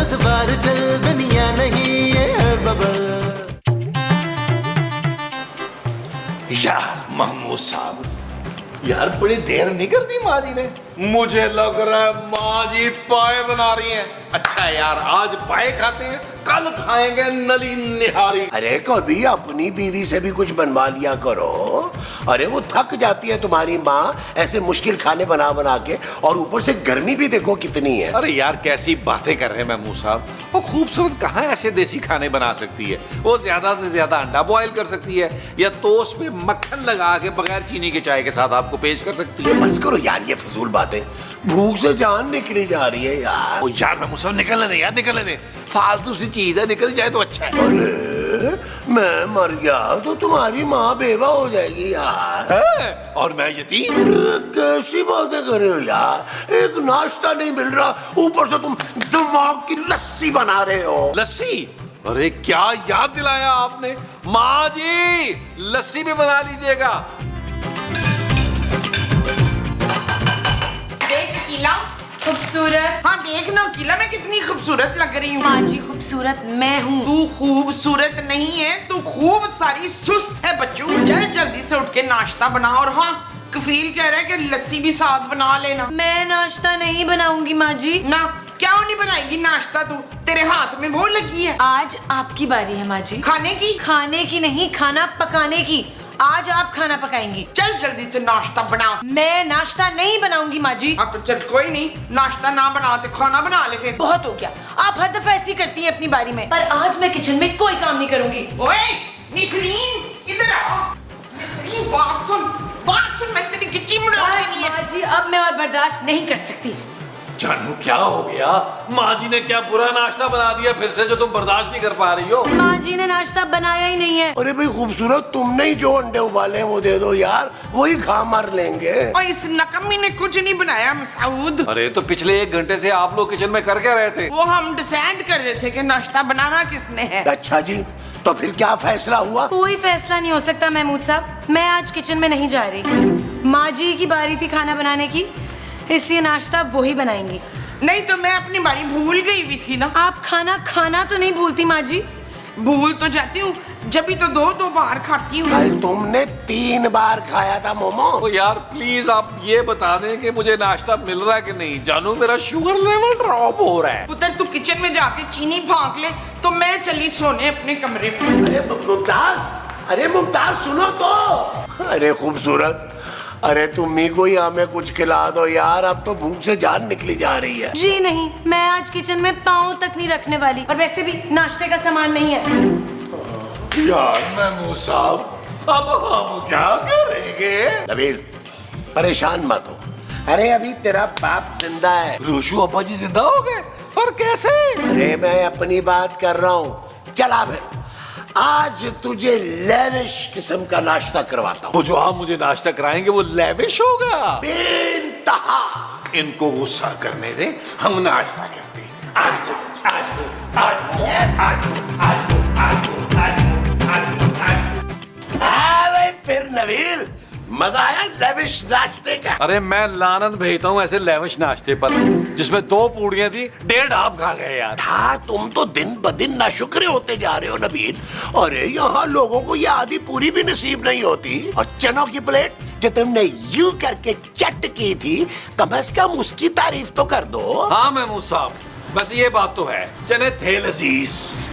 बस बार चल दुनिया नहीं ये है बबल। यार महमूद साहब, यार बड़ी देर नहीं कर दी माँ जी ने। मुझे लग रहा है माँ जी पाए बना रही हैं। अच्छा यार, आज पाए खाते हैं, कल खाएंगे नली निहारी। अरे कभी अपनी बीवी से भी कुछ बनवा लिया करो। अरे वो थक जाती है तुम्हारी माँ ऐसे मुश्किल खाने बना बना के, और ऊपर से गर्मी भी देखो कितनी है। अरे यार कैसी बातें कर रहे हैं महमूद साहब। वो खूबसूरत कहाँ ऐसे देसी खाने बना सकती है। वो ज्यादा से ज्यादा अंडा बॉईल कर सकती है या टोस्ट पे मक्खन लगा के बगैर चीनी के चाय के साथ आपको पेश कर सकती है। बस करो यार ये फजूल बातें, भूख से जान निकली जा रही है यार। ओ यार महमूद साहब निकलने दे यार, निकलने दे। फालतू सी चीज है, निकल जाए तो अच्छा है। अरे मैं मर गया तो तुम्हारी माँ बेवा हो जाएगी यार। और मैं यतीम? कैसी बातें कर रहे हो यार, एक नाश्ता नहीं मिल रहा, ऊपर से तुम दिमाग की लस्सी बना रहे हो। लस्सी? अरे क्या याद दिलाया आपने। माँ जी लस्सी भी बना लीजिएगा। देख कीला खूबसूरत। हाँ देख ना कीला, मैं कितनी खूबसूरत लग रही हूँ। माँ जी खूबसूरत मैं हूँ। तू खूबसूरत नहीं है, तू खूब सारी सुस्त है बच्चू। चल जल्दी से उठ के नाश्ता बना। और हाँ, कफील कह रहा है कि लस्सी भी साथ बना लेना। मैं नाश्ता नहीं बनाऊंगी माँ जी। ना क्या नहीं बनाएगी नाश्ता तू? तेरे हाथ में वो लगी है। आज आपकी बारी है माँ जी। खाने की? खाने की नहीं, खाना पकाने की। आज आप खाना पकाएंगी। चल जल्दी से नाश्ता बना। मैं नाश्ता नहीं बनाऊंगी माँ जी। अब चल कोई नहीं, नाश्ता ना बना तो खाना बना ले फिर। बहुत हो गया, आप हर दफा ऐसी करती हैं अपनी बारी में। पर आज मैं किचन में कोई काम नहीं करूंगी। ओए निसरीन इधर आओ। निसरीन बात सुन, मैं तेरी गिच्ची मुड़ा देनी है। माँ जी अब मैं और बर्दाश्त नहीं कर सकती। जानू क्या हो गया? माँ जी ने क्या बुरा नाश्ता बना दिया फिर से जो तुम बर्दाश्त नहीं कर पा रही हो? माँ जी ने नाश्ता बनाया ही नहीं है। अरे भाई खूबसूरत, तुमने ही जो अंडे उबाले हैं वो दे दो यार, वही खा मर लेंगे। और इस नकम्मी ने कुछ नहीं बनाया मसूद। अरे तो पिछले 1 घंटे से आप लोग किचन में कर क्या रहे थे? वो हम डिसाइड कर रहे थे कि नाश्ता बनाना किसने है। अच्छा जी, तो फिर क्या फैसला हुआ? कोई फैसला नहीं हो सकता महमूद साहब, मैं आज किचन में नहीं जा रही। माँ जी की बारी थी खाना बनाने की, इसलिए नाश्ता वो ही बनाएंगी। नहीं तो मैं अपनी बारी भूल गई भी थी ना। आप खाना खाना तो नहीं भूलती माँ जी? भूल तो जाती हूँ, जब भी तो 2-2 बार खाती हूँ। कल तुमने 3 बार खाया था मोमो। तो यार प्लीज आप ये बता दें कि मुझे नाश्ता मिल रहा है कि नहीं। जानू मेरा शुगर लेवल ड्रॉप हो रहा है। पुत्र तू किचन में जाके चीनी फाँक ले, तो मैं चली सोने अपने कमरे में। अरे मुमताज, अरे मुमताज सुनो तो। अरे खूबसूरत, अरे तुम ही को ही हमें कुछ खिला दो यार, अब तो भूख से जान निकली जा रही है। जी नहीं, मैं आज किचन में पाँव तक नहीं रखने वाली, और वैसे भी नाश्ते का सामान नहीं है। यार महमूद साहब अब हम क्या करेंगे? नबील परेशान मत हो, अरे अभी तेरा बाप जिंदा है। रोशू अब्बा जी जिंदा हो गए? पर कैसे? अरे मैं अपनी बात कर रहा हूँ। चला फिर, आज तुझे लेविश किस्म का नाश्ता करवाता हूँ। वो जो आप मुझे नाश्ता कराएंगे वो लेविश होगा? बेइंतहा। इनको गुस्सा करने दे, हम नाश्ता करते हैं। आज फिर नबील मजा आया लेविश नाश्ते का? अरे मैं लानत भेजता हूँ ऐसे लेविश नाश्ते पर जिसमें 2 पूड़ियां थी, 1.5 आप खा गए यार। हाँ तुम तो दिन ब दिन नाशुक्र होते जा रहे हो नबील। अरे यहाँ लोगों को ये आधी पूरी भी नसीब नहीं होती, और चनों की प्लेट जो तुमने यूं करके चट की थी, कम से कम उसकी तारीफ तो कर दो। हाँ महमूद साहब, बस ये बात तो है, चने थे लजीज।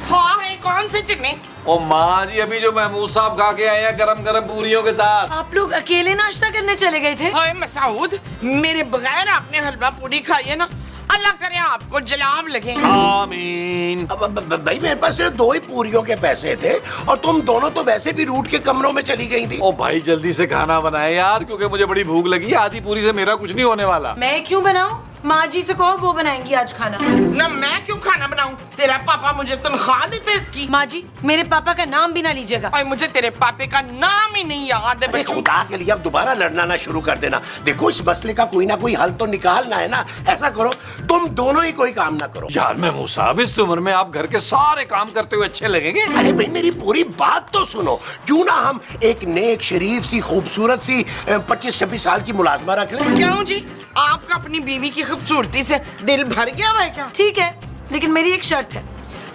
हाँ है, कौन से चने? ओ माँ जी अभी जो महमूद साहब खा के आए हैं गरम गरम पूरियों के साथ। आप लोग अकेले नाश्ता करने चले गए थे? हाय मसूद, मेरे बगैर आपने हलवा पूरी खाई है ना, अल्लाह करे आपको जलाब लगे। आमीन। अब भाई मेरे पास सिर्फ 2 ही पूरियों के पैसे थे, और तुम दोनों तो वैसे भी रूट के कमरों में चली गई थी। ओ भाई जल्दी से खाना बनाए यार, क्योंकि मुझे बड़ी भूख लगी। आधी पूरी से मेरा कुछ नहीं होने वाला। मैं क्यों बनाऊं? माँ जी से कहो, वो बनाएंगी आज खाना। ना मैं क्यों खाना बनाऊं? तेरा पापा मुझे तनख्वाह देते हैं इसकी। माँ जी मेरे पापा का नाम भी ना लीजिएगा। और मुझे तेरे पापे का नाम ही नहीं याद है अरे बच्चों। खुदा के लिए अब दोबारा लड़ना ना शुरू कर देना। देखो इस मसले का कोई ना कोई हल तो निकालना है ना। ऐसा करो तुम दोनों ही कोई काम ना करो। यार महमूद साहब इस उम्र में आप घर के सारे काम करते हुए अच्छे लगेंगे? अरे भाई मेरी पूरी बात तो सुनो। क्यों ना हम एक नेक शरीफ सी खूबसूरत सी 25-26 साल की मुलाजमा रख लें। क्यों जी, आपका अपनी बीवी की खूबसूरती से दिल भर गया है क्या? ठीक है, लेकिन मेरी एक शर्त है,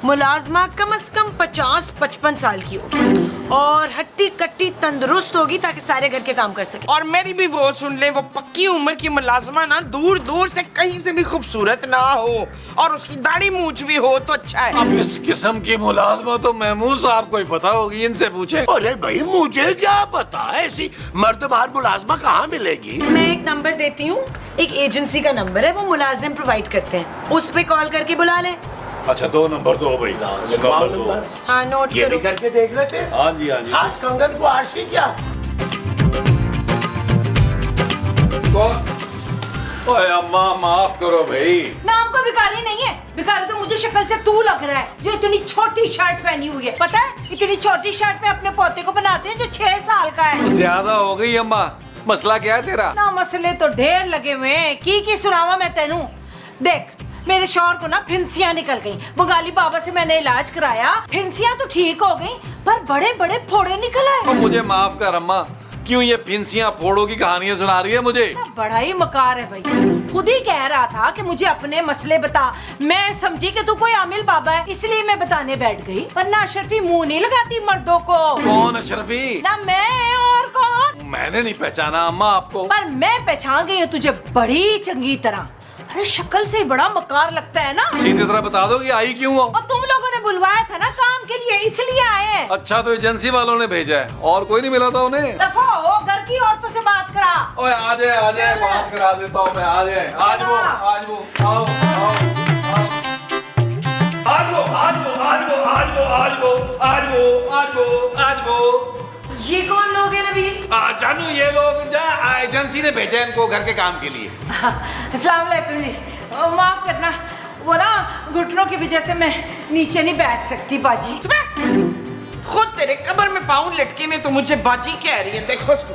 मुलाजमा कम से कम 50-55 साल की होगी और हट्टी कट्टी तंदुरुस्त होगी ताकि सारे घर के काम कर सके। और मेरी भी वो सुन ले, वो पक्की उम्र की मुलाजमा ना दूर दूर से कहीं से भी खूबसूरत ना हो और उसकी दाढ़ी मूछ भी हो तो अच्छा है। अब इस किस्म की मुलाजमा तो महमूद साहब को ही पता होगी, इनसे पूछे। अरे भाई मुझे क्या पता है, ऐसी मर्दबार मुलाजमा कहाँ मिलेगी। मैं एक नंबर देती हूँ, एक एजेंसी का नंबर है, वो मुलाजिम प्रोवाइड करते हैं, उस पे कॉल करके बुला ले। अच्छा 2 नंबर दो भाई, नंबर हाँ नोट ये भी करो। करके देख लेते हैं। हाँ जी हाँ जी। आज कंगन को आशी क्या। ओए अम्मा माफ करो भाई। नाम को भिखारी नहीं है, भिखारी तो मुझे शक्ल से तू लग रहा है जो इतनी छोटी शर्ट पहनी हुई है। पता है इतनी छोटी शर्ट में अपने पोते को बनाते हैं जो 6 साल का है। ज्यादा हो गई अम्मा, मसला क्या है तेरा? ना मसले तो ढेर लगे हुए हैं, की सुनावा मैं तेनू। देख मेरे शौहर को ना फिंसियां निकल गई, बंगाली बाबा से मैंने इलाज कराया, फिंसियां तो ठीक हो गई पर बड़े बड़े फोड़े निकल आए। मुझे माफ कर अम्मा, क्यों ये फिंसियां फोड़ों की कहानियां सुना रही है मुझे? बड़ा ही मकार है भाई, खुद ही कह रहा था कि मुझे अपने मसले बता। मैं समझी कि तू कोई आमिल बाबा है इसलिए मैं बताने बैठ गई, वरना अशरफी मुंह नहीं लगाती मर्दों को। कौन अशरफी? ना मैं और कौन। मैंने नहीं पहचाना अम्मा आपको। पर मैं पहचान गई हूँ तुझे बड़ी चंगी तरह। अरे शक्ल से बड़ा मकार लगता है ना। सीधी तरह बता दो कि आई क्यों हो? और तुम लोगों ने बुलवाया था ना काम के लिए, इसलिए आए हैं। अच्छा तो एजेंसी वालों ने भेजा है, और कोई नहीं मिला था उन्हें? दफा हो, घर की औरतों से बात करा। ओए आ जाए बात करा देता हूँ मैं। आ जाए आज वो आओ आज वो ये कौन लोग हैं नबील? जानू ये लोग एजेंसी ने भेजा है इनको घर के काम के लिए। अस्सलाम वालेकुम जी, माफ करना, वो ना घुटनों की वजह से मैं नीचे नहीं बैठ सकती बाजी। खुद तेरे कब्र में पाँव लटके में तो मुझे बाजी कह रही है। देखो उसको।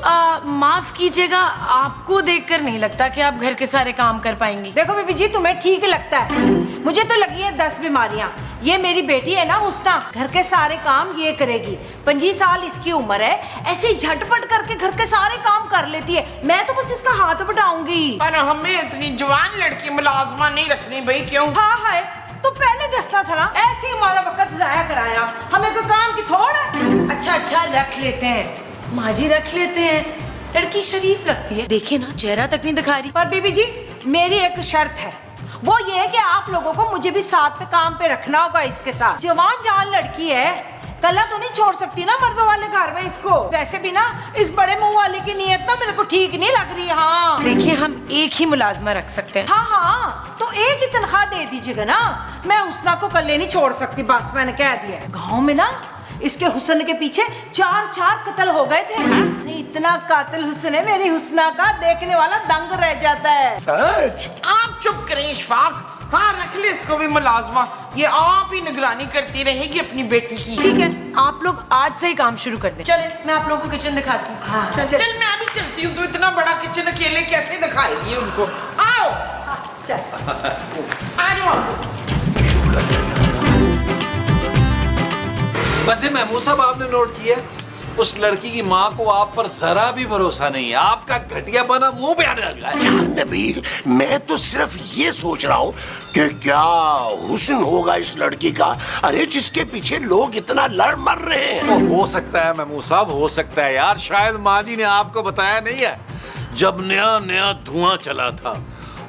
माफ कीजिएगा, आपको देखकर नहीं लगता कि आप घर के सारे काम कर पाएंगी। देखो बीबी जी तुम्हें ठीक लगता है, मुझे तो लगी है 10 बीमारियां। ये मेरी बेटी है ना हुस्ना, घर के सारे काम ये करेगी, 25 साल इसकी उम्र है, ऐसे ही झटपट करके घर के सारे काम कर लेती है। मैं तो बस इसका हाथ बटाऊंगी। पर हमें इतनी जवान लड़की मुलाजमा नहीं रखनी भाई, क्यों? हाँ है तो पहले दस्ता था ना, ऐसे ही हमारा वक्त जाया कराया, हमें कोई काम की थोड़ है। अच्छा रख लेते हैं माँ जी, रख लेते हैं, लड़की शरीफ लगती है, देखिए ना चेहरा तक नहीं दिखा रही। पर बीबी जी मेरी एक शर्त है, वो ये है कि आप लोगों को मुझे भी साथ पे काम पे रखना होगा इसके साथ। जवान जान लड़की है, कला तो नहीं छोड़ सकती ना मर्दों वाले घर में इसको। वैसे भी ना इस बड़े मुंह वाले की नीयत ना मेरे को ठीक नहीं लग रही। हाँ देखिए हम एक ही मुलाजमा रख सकते हैं। हाँ तो एक ही तनख्वाह दे दीजिएगा ना, मैं हुस्ना को कल्ले नहीं छोड़ सकती, बस मैंने कह दिया। गाँव में ना इसके हुस्न के पीछे 4 कत्ल हो गए थे। अरे इतना कातिल हुस्न है मेरी हुस्ना का, देखने वाला दंग रह जाता है। सच? आप चुप करें इशफाक। हाँ रख ले इसको भी मुलाजमा, ये आप ही निगरानी करती रहेगी अपनी बेटी की। ठीक है आप लोग आज से ही काम शुरू कर दें। चले मैं आप लोगों को किचन दिखाती हूँ। हाँ, चल मैं भी चलती हूँ, तो इतना बड़ा किचन अकेले कैसे दिखाएगी उनको। आओ आ जाओ। वैसे महमूद साहब आपने नोट किया उस लड़की की माँ को आप पर जरा भी भरोसा नहीं है, आपका घटियापना मुंह पे आने लगा है। यार नबील, मैं तो सिर्फ ये सोच रहा हूँ कि क्या हुस्न होगा इस लड़की का, अरे जिसके पीछे लोग इतना लड़ मर रहे हैं। हो सकता है महमूद साहब, हो सकता है यार, शायद माँ जी ने आपको बताया नहीं है, जब नया धुआं चला था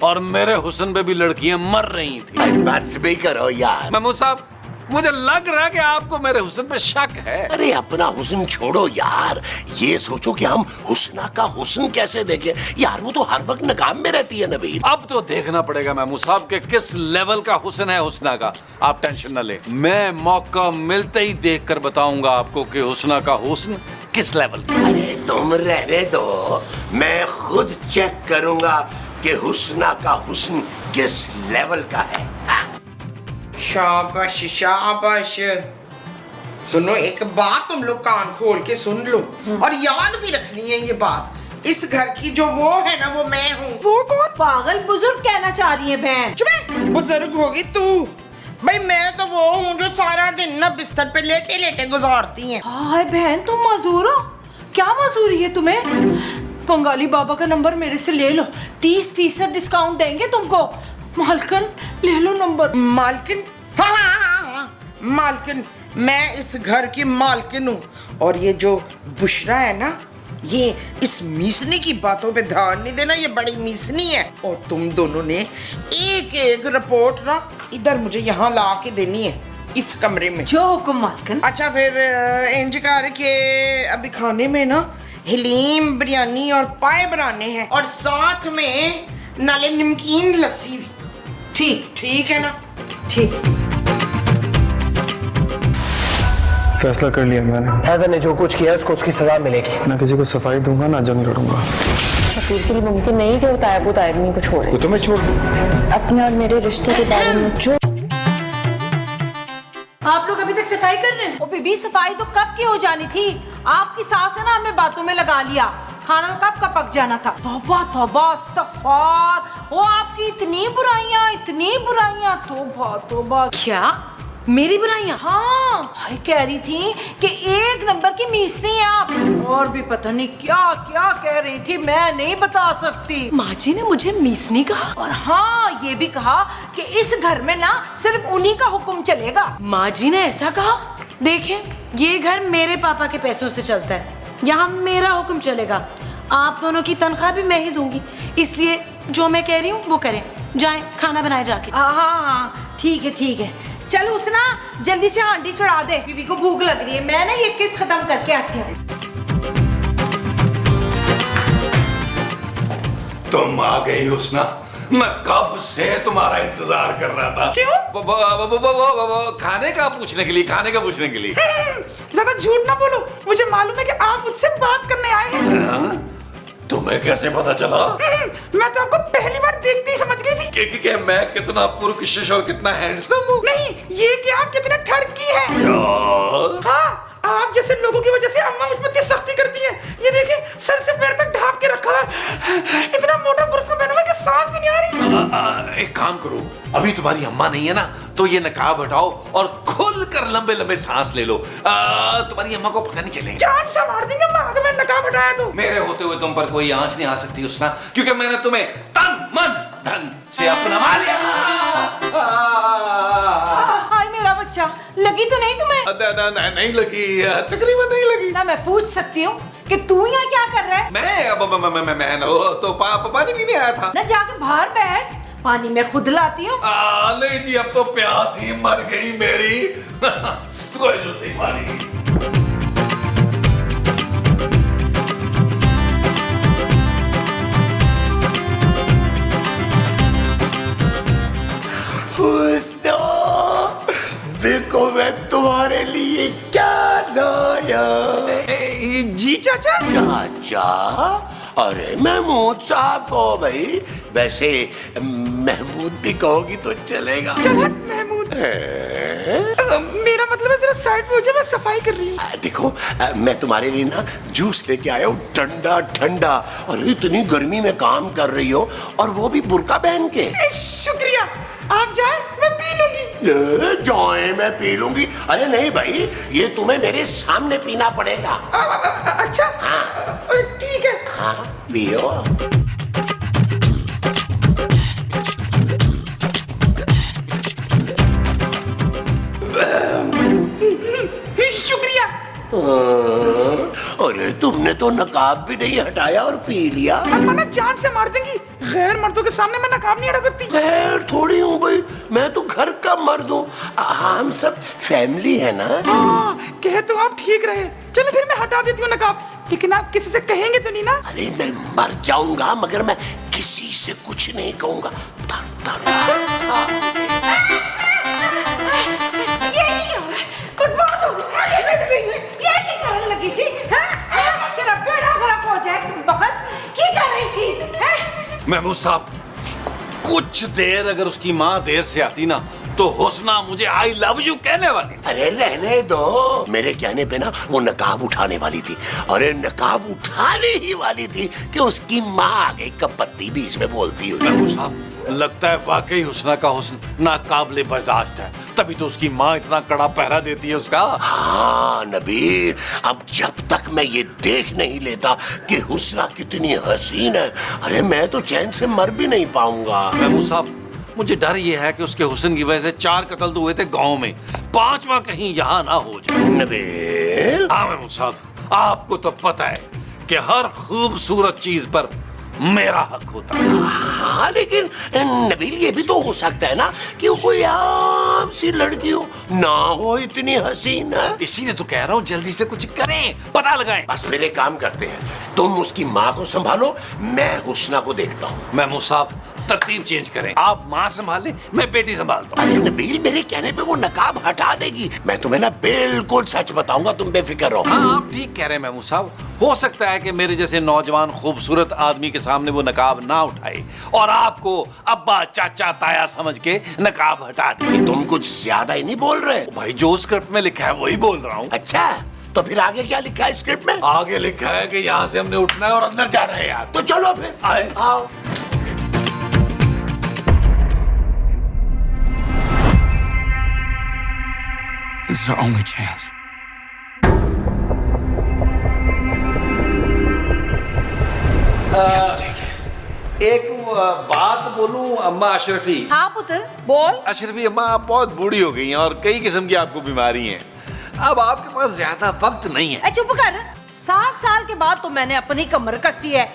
और मेरे हुस्न पे भी लड़कियां मर रही थी। अरे बस भी करो यार। महमूद साहब मुझे लग रहा है कि आपको मेरे हुस्न पे शक है। अरे अपना हुस्न छोड़ो यार, ये सोचो कि हम हुस्ना का हुस्न कैसे देखें यार, वो तो हर वक्त नकाम में रहती है नबील। अब तो देखना पड़ेगा महमूद साहब कि किस लेवल का हुस्न है हुस्ना का। आप टेंशन न ले, मैं मौका मिलते ही देख कर बताऊंगा आपको कि हुस्ना का हुस्न किस लेवल का। अरे तुम रहने दो, मैं खुद चेक करूंगा कि हुस्ना का हुस्न किस लेवल का है। शाबाश शाबाश। सुनो एक बात, तुम लोग कान खोल के सुन लो और याद भी रखनी है ये बात, इस घर की जो वो है ना वो मैं हूँ। वो कौन? पागल बुजुर्ग कहना चाह रही है बहन। चुप है, बुजुर्ग होगी तू। भाई मैं तो वो हूँ जो सारा दिन ना बिस्तर पे लेटे लेटे गुजारती है। हाय बहन तुम मजूर हो? क्या मजूरी है तुम्हें? बंगाली बाबा का नंबर मेरे से ले लो, 30% डिस्काउंट देंगे तुमको। मालकिन ले लो नंबर। मालकिन? हाँ, मालकिन। मैं इस घर की मालकिन हूँ। और ये जो बुशरा है ना, ये इस मीसनी की बातों पे ध्यान नहीं देना, ये बड़ी मीसनी है। और तुम दोनों ने एक एक रिपोर्ट ना इधर मुझे यहाँ ला के देनी है, इस कमरे में। जो हुक्म मालकिन। अच्छा फिर इंज कर के अभी खाने में ना हलीम, बिरयानी और पाए बनाने हैं, और साथ में नाले नमकीन लस्सी भी। ठीक है ना? ठीक। फैसला कर लिया मैंने। हैदर ने जो कुछ किया उसको उसकी सजा मिलेगी। ना किसी को सफाई दूंगा ना जंग लड़ूंगा। शफीर के लिए मुमकिन नहीं कि वो तायब आदमी को छोड़े। वो तो मैं छोड़ दूं। अपने और मेरे रिश्ते के बारे में जो आप लोग अभी तक सफाई कर रहे हैं? ओ बीबी, सफाई तो कब की हो जानी थी। आपकी सास है ना, हमें बातों में लगा लिया। खाना तो कब का पक जाना था। तौबा तौबा, अस्तगफार। वो आपकी इतनी बुराइयां। तौबा तौबा। क्या मेरी बुराइयां? हाँ, भाई कह रही थी कि एक नंबर की मीसनी है आप। और भी पता नहीं क्या क्या कह रही थी, मैं नहीं बता सकती। माँ जी ने मुझे मीसनी कहा। और हाँ, ये भी कहा कि इस घर में ना सिर्फ उन्हीं का हुक्म चलेगा। माँ जी ने ऐसा कहा? देखें, ये घर मेरे पापा के पैसों से चलता है, यहाँ मेरा हुक्म चलेगा। आप दोनों की तनख्वाह भी मैं ही दूंगी, इसलिए जो मैं कह रही हूँ वो करें। जाएं, खाना बनाए जाके। हाँ, ठीक है। चल उसना जल्दी से हांडी चढ़ा दे, बीबी को भूख लग रही है। मैं ना ये किस खत्म करके आती हूँ। तुम आ गई हुस्ना, मैं कब से तुम्हारा इंतजार कर रहा था। क्यों? खाने का पूछने के लिए। ज्यादा झूठ ना बोलो, मुझे मालूम है कि आप मुझसे बात करने आए हैं। तुम्हें कैसे पता चला? मैं तो आपको पहली बार देखते ही समझ गई थी कि मैं कितना पुरकशिश और कितना हैंडसम हूँ। नहीं, ये कि आप कितने ठरकी हैं। हाँ, आप जैसे लोगों की वजह से अम्मा मुझ पर इतनी सख्ती करती हैं। ये देखिए, सर से पैर तक ढांप के रखा है। इतना मोटा बुर्का पहना हुआ है कि सांस भी नहीं आ रही। एक काम करो, अभी तुम्हारी अम्मा नहीं है ना, तो ये नकाब हटाओ और खुलकर लंबे लंबे सांस ले लो। तुम्हारी अम्मा को पता नहीं चलेगा। जान से मार देंगे अम्मा अगर मैं नकाब हटाया तो। मेरे होते हुए तुम पर कोई आंच नहीं आ सकती उसना, क्योंकि मैंने तुम्हें तन मन धन से अपना लिया। हाय मेरा बच्चा, लगी तो नहीं तुम्हें? नहीं लगी, तकरीबन नहीं लगी। ना मैं पूछ सकती हूँ कि तू यहाँ क्या कर रहा है? मैं तो पानी पीने आया था। ना जाके बाहर बैठ, पानी मैं खुद लाती हूँ। नहीं जी, अब तो प्यास ही मर गई मेरी। कोई जरूरत नहीं पानी की। हुस्ना, देखो मैं तुम्हारे लिए क्या लाया। जी चाचा। अरे महमूद साहब को भाई, वैसे महमूद भी कहोगी तो चलेगा। महमूद। मेरा मतलब है, जरा साइड में हो जाए, मैं सफाई कर रही हूँ। देखो, मैं तुम्हारे लिए ना जूस लेके आया हूँ, ठंडा ठंडा। और इतनी गर्मी में काम कर रही हो, और वो भी बुर्का पहन के। शुक्रिया, आप जाए, मैं पी लूंगी। जाए, मैं पी लूंगी? अरे नहीं भाई, ये तुम्हें मेरे सामने पीना पड़ेगा। अच्छा, ठीक है। हाँ, पियो। शुक्रिया। अरे तुमने तो नकाब भी नहीं हटाया और पी लिया। अम्मा ना जान से मार देंगी। गैर मर्दों के सामने मैं नकाब नहीं हटा सकती। गैर थोड़ी हूँ भाई, मैं तो घर का मर्द हूँ। हम सब फैमिली है ना। हाँ, कहे तो आप ठीक रहे। चलो फिर मैं हटा देती हूँ नकाब, लेकिन आप किसी से कहेंगे तो नहीं ना? अरे मैं मर जाऊंगा, मगर मैं किसी से कुछ नहीं कहूंगा। लगी सी, तेरा बेड़ा गरक हो जाए बखत, क्या कर रही सी? महमूद साहब, कुछ देर अगर उसकी माँ देर से आती ना, तो हुस्ना मुझे आई लव यू कहने वाली। अरे रहने दो, मेरे कहने पे ना वो नकाब उठाने वाली थी। अरे नकाब उठाने ही वाली थी कि उसकी माँ आ गई, कपत्ती बीच में बोलती हुई। महमूद साहब, लगता है वाकई हुस्ना का हुस्न नाकाबिले बर्दाश्त है, तभी तो उसकी माँ इतना कड़ा पहरा देती है उसका। हाँ नबील, अब जब तक मैं ये देख नहीं लेता कि हुस्ना कितनी हसीन है, अरे मैं तो चैन से मर भी नहीं पाऊंगा। महमूद साहब, मुझे डर ये है कि उसके हुस्न की वजह से 4 कत्ल तो हुए थे गांव में, 5वां कहीं यहाँ ना हो जाए। नबील, हाँ महमूद साहब, आपको तो पता है कि हर खूबसूरत चीज पर मेरा हक होता है। हाँ लेकिन नबील ये भी तो हो सकता है ना कि वो कोई आम सी लड़की हो, ना हो इतनी हसीन है। इसीलिए तो कह रहा हूँ जल्दी से कुछ करें, पता लगाएं। बस फिर एक काम करते हैं, तुम उसकी माँ को संभालो, मैं हुस्ना को देखता हूँ। महमूद साहब तरतीब चेंज करें, आप माँ संभालें, मैं बेटी संभालता हूँ। अरे नबील, मेरे कहने पे वो नकाब हटा देगी। मैं तुम्हें ना बिल्कुल सच बताऊंगा, तुम बेफिक्र रहो। हाँ आप ठीक कह रहे हैं महमूद साहब, हो सकता है कि मेरे जैसे नौजवान खूबसूरत आदमी के सामने वो नकाब ना उठाए और आपको अब्बा चाचा ताया समझ के नकाब हटा दे। तुम कुछ ज्यादा ही नहीं बोल रहे? भाई जो स्क्रिप्ट में लिखा है वही बोल रहा हूँ। अच्छा, तो फिर आगे क्या लिखा है स्क्रिप्ट में? आगे लिखा है कि यहाँ से हमने उठना है और अंदर जाना है यार। तो चलो फिर आए। आओ। This is our only chance. एक बात बोलूं अम्मा अशरफी? हाँ पुत्र बोल। अशरफी अम्मा, आप बहुत बूढ़ी हो गई हैं और कई किस्म की आपको बीमारी हैं। अब आपके पास ज्यादा वक्त नहीं है। चुप कर, 60 साल के बाद तो मैंने अपनी कमर कसी है,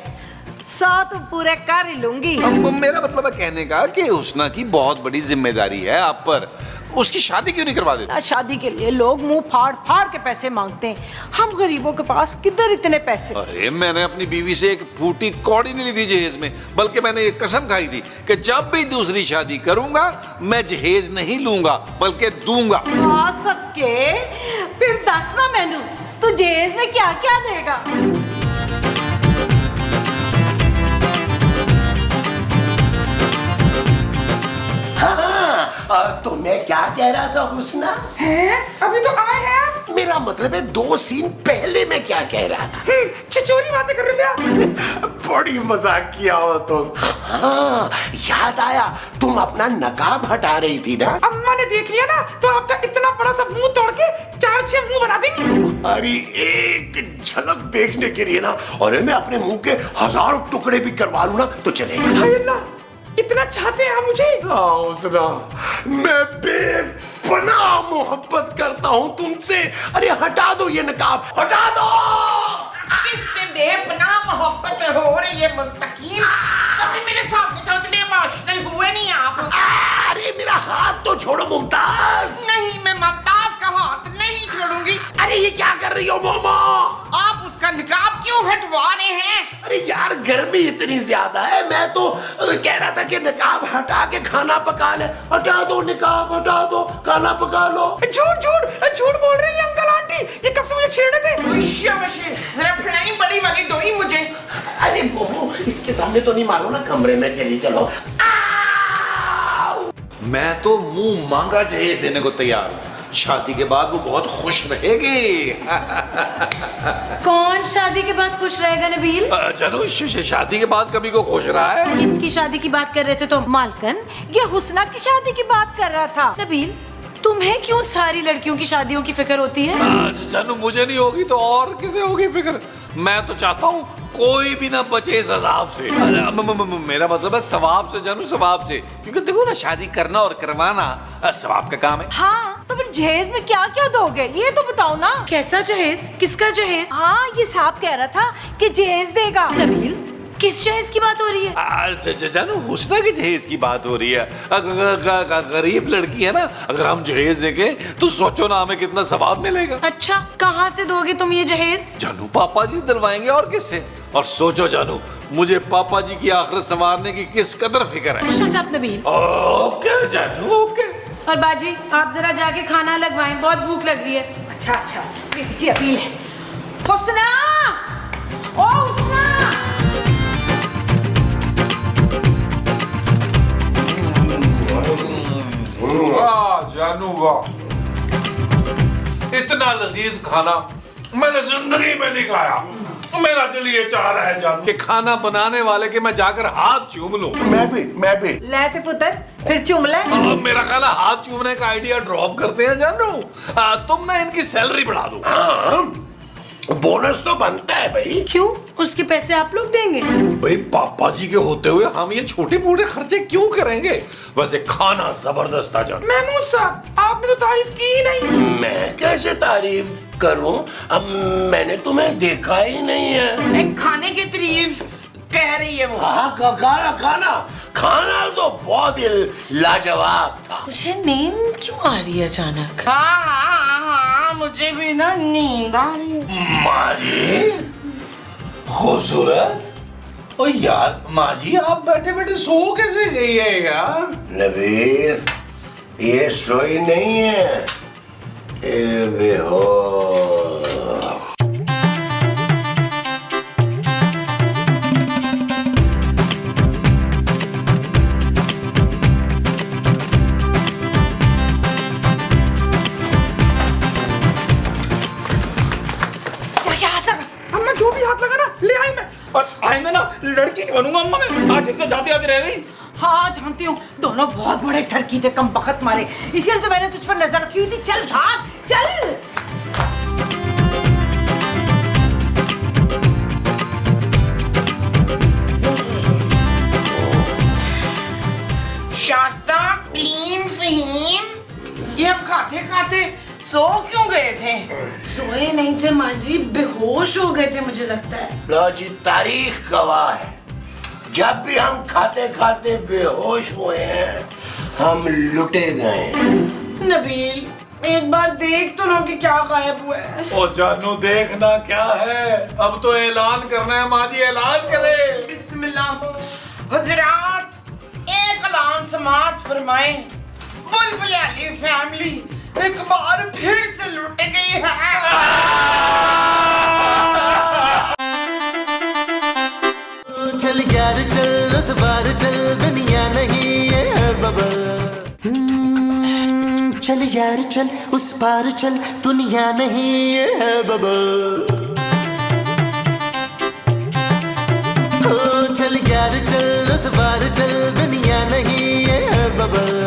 100 तो पूरे कर ही लूंगी। मेरा मतलब है कहने का कि हुस्ना की बहुत बड़ी जिम्मेदारी है आप पर, उसकी शादी क्यों नहीं करवा देते? शादी के लिए लोग मुंह फाड़ फाड़ के पैसे मांगते हैं, हम गरीबों के पास किधर इतने पैसे। अरे मैंने अपनी बीवी से एक फूटी कौड़ी नहीं ली थी जहेज में, बल्कि मैंने एक कसम खाई थी कि जब भी दूसरी शादी करूंगा मैं जहेज नहीं लूंगा बल्कि दूंगा। आ सके फिर दस ना मैनू तू जहेज में क्या क्या देगा? तो मैं क्या कह रहा था हुस्ना? हैं? अभी तो आए हैं आप। मेरा मतलब है 2 सीन पहले मैं क्या कह रहा था? छिछोरी बातें कर रहे थे आप। बड़ी मजाक किया हो तुम। हाँ, याद आया, तुम अपना नकाब हटा रही थी ना? अम्मा ने देख लिया ना तो आपका इतना बड़ा सा मुंह तोड़ के 4-6 मुंह बना देंगी। अरे एक झलक देखने के लिए ना, और मैं अपने मुंह के 1000 टुकड़े भी करवा लूं ना तो चलेगा। हाय अल्लाह, इतना चाहते हैं आप मुझे? हाँ हुस्ना, मैं बेपनाह मोहब्बत करता हूँ तुमसे। अरे हटा दो ये नकाब, हटा दो। किससे बेपनाह मोहब्बत हो रही है मुस्तकीम? कभी मेरे सामने तो इतने इमोशनल हुए नहीं आप। अरे मेरा हाथ तो छोड़ो मुमताज। नहीं, मैं मुमताज का हाथ नहीं छोड़ूंगी। अरे ये क्या कर रही हो मोमो? आप उसका निकाब क्यों हटवा रहे हैं? अरे यार गर्मी इतनी ज्यादा है, मैं तो कह रहा था कि निकाब हटा के खाना पका ले। हटा दो निकाब, हटा दो, खाना पका लो। झूठ झूठ झूठ बोल रही है अंकल आंटी, ये कब से मुझे छेड़े थे? जरा फिराई बड़ी वाली डोई मुझे। अरे मोमो, इसके सामने तो नहीं मारो ना, कमरे में चली चलो। मैं तो मुंह मांगा जहेज देने को तैयार हूँ, शादी के बाद वो बहुत खुश रहेगी। कौन शादी के बाद खुश रहेगा नबील? जानू शादी के बाद कभी को खुश रहा है? किसकी शादी की बात कर रहे थे तुम? मालकन, ये हुस्ना की शादी की बात कर रहा था। नबील, तुम्हें क्यों सारी लड़कियों की शादियों की फिक्र होती है? जानू मुझे नहीं होगी तो और किसे होगी फिक्र? मैं तो चाहता हूँ कोई भी ना बचे इस अजाब से। मेरा मतलब है सवाब से जानू, सवाब से, क्योंकि देखो ना शादी करना और करवाना सवाब का काम है। हाँ, तो फिर जहेज में क्या क्या दोगे ये तो बताओ ना। कैसा जहेज? किसका जहेज? हाँ, ये साहब कह रहा था कि जहेज देगा। नबील, किस जहेज की बात हो रही है? जानू हुस्ना के जहेज की बात हो रही है। गरीब लड़की है ना, अगर हम जहेज देंगे तो सोचो ना हमें कितना सवाब मिलेगा। अच्छा, कहाँ से दोगे तुम ये जहेज? जानू पापा जी दिलवाएंगे और किससे? और सोचो जानू, मुझे पापा जी की आखिरत संवारने की किस कदर फिक्र है। Shut up Nabeel. ओके जानू, ओके। और बाजी, आप जरा जाके खाना लगवाएं, बहुत भूख लग रही है। अच्छा अच्छा, जी अपील है। हुस्ना, ओ हुस्ना। वाह जानू वाह, इतना लजीज खाना मैंने जिंदगी में नहीं खाया। मेरा दिल ये चाह रहा है जानू कि खाना बनाने वाले के मैं जाकर हाथ चूम लूं। मैं भी। लेते पुत्र, फिर चुम ले। मेरा ख्याल है हाथ चूमने का आइडिया ड्रॉप करते हैं जानू। तुम ना इनकी सैलरी बढ़ा दो। बोनस तो बनता है भाई। क्यों? उसके पैसे आप लोग देंगे? भाई पापा जी के होते हुए हम ये छोटे मोटे खर्चे क्यों करेंगे? वैसे खाना जबरदस्त था जान। महमूद साहब, आपने तो तारीफ की ही नहीं। मैं कैसे तारीफ करूं? अब मैंने तुम्हें देखा ही नहीं है। एक खाने की तारीफ कह रही है वो। हाँ, खाना खाना खाना तो बहुत ही लाजवाब था। मुझे नींद क्यों आ रही है अचानक? हाँ, मुझे भी ना नींद आ रही है। माँ जी खूबसूरत। ओ यार माँ जी, आप बैठे बैठे सो कैसे गई है यार? नबील, ये सोई नहीं है, ये बेहोश। अम्मा जो भी हाथ लगा ना ले आई मैं, और आएंगे ना लड़की नहीं बनूंगा अम्मा मैं। आज इसको जाते आते रह गई। हाँ जानती हूँ, दोनों बहुत बड़े ठरकी थे, कम बखत मारे, इसीलिए तो मैंने तुझ पर नजर रखी हुई थी। चल भाग चल। शास्ता, क्लीन, फहीम, ये हम खाते खाते सो क्यों गए थे? सोए नहीं थे माँ जी, बेहोश हो गए थे मुझे लगता है। लो जी, तारीख गवाह है, जब भी हम खाते खाते बेहोश हुए हैं हम लुटे गए। नबील, एक बार देख तो लो कि क्या गायब हुआ है। ओ जानू, देखना क्या है, अब तो ऐलान करना है। माँ जी ऐलान करे। बिस्मिल्लाह। हजरात, एक ऐलान समाअत फरमाएं। बुलबुल अली फैमिली एक बार फिर से लुट गई है। चल यार चल, उस बार चल, दुनिया नहीं है बबल। चल यार चल, उस पार चल, दुनिया नहीं है बबल। ओ चल यार चल, उस पार चल, दुनिया नहीं है बबल।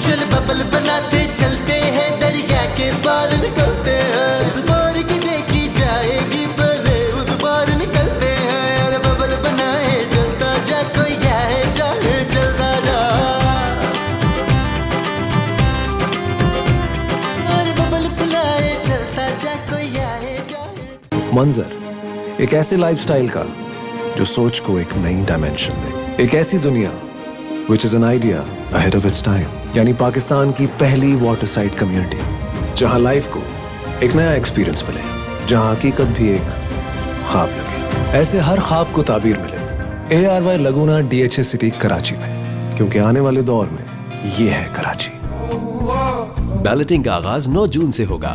चल बबल बनाते चलते हैं, दरिया के पार निकलते हैं। इस बार की देखी जाएगी, पहले उस पार निकलते हैं। अरे बबल बनाए चलता जा, कोई आए जाए चलता जा। अरे बबल बुलाए चलता जा, कोई आए जाए। मंजर एक ऐसे लाइफस्टाइल का जो सोच को एक नई डायमेंशन दे, एक ऐसी दुनिया which is an idea ahead of its time, यानी पाकिस्तान की पहली वाटर साइड कम्युनिटी जहां लाइफ को एक नया एक्सपीरियंस मिले, जहां हकीकत भी एक ख्वाब लगे। ऐसे हर ख्वाब को ताबीर मिले ARY लगूना DHA सिटी कराची में, क्योंकि आने वाले दौर में ये है कराची। बैलेटिंग का आगाज 9 जून से होगा।